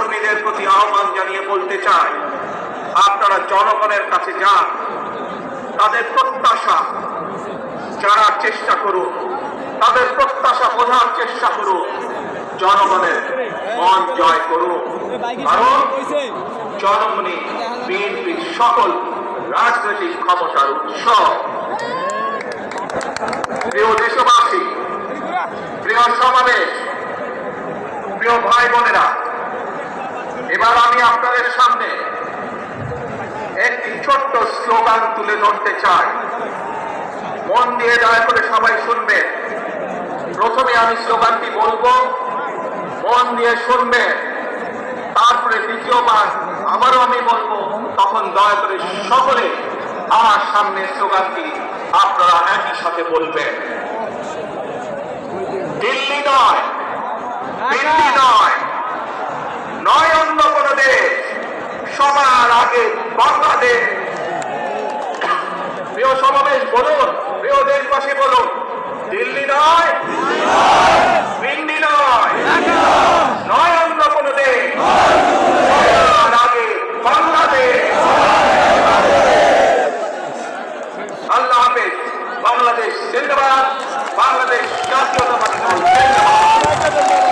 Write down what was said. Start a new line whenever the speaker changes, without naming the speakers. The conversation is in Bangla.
কর্মীদের প্রতি আহ্বান জানিয়ে বলতে চাই, আপনারা জনগণের কাছে যান, তাদের প্রত্যাশা জানার চেষ্টা করুন, তাদের প্রত্যাশা বোঝার চেষ্টা করুন, জনগণের মন জয় করুন। কারণ জনগণই বিএনপির সকল রাজনৈতিক ক্ষমতার উৎস। প্রিয় দেশবাসী, প্রিয় সমাবেশ, প্রিয় ভাই বোনেরা, এবার আমি আপনাদের সামনে একটি ছোট্ট স্লোগান তুলে ধরতে চাই। মন দিয়ে দয়া করে সবাই শুনবেন। প্রথমে আমি স্লোগানটি বলবো, মন দিয়ে শুনবেন, তারপরে দ্বিতীয়বার আবারও আমি বলবো, তখন দয়া করে সকলে আমার সামনে স্লোগানটি আপনারা একই সাথে বলবেন। দিল্লি নয়, দিল্লি নয়, নয় অন্য কোন দেশ, সবার আগে বাংলাদেশ। প্রিয় সমাবেশ বলুন, প্রিয় দেশবাসী বলুন, দিল্লি নয়, দিল্লি নয়, নয় অন্য কোন দেশ, সবার আগে বাংলাদেশ। আল্লাহ হাফেজ। বাংলাদেশ জিন্দাবাদ, বাংলাদেশ জাতীয়তাবাদী দল জিন্দাবাদ।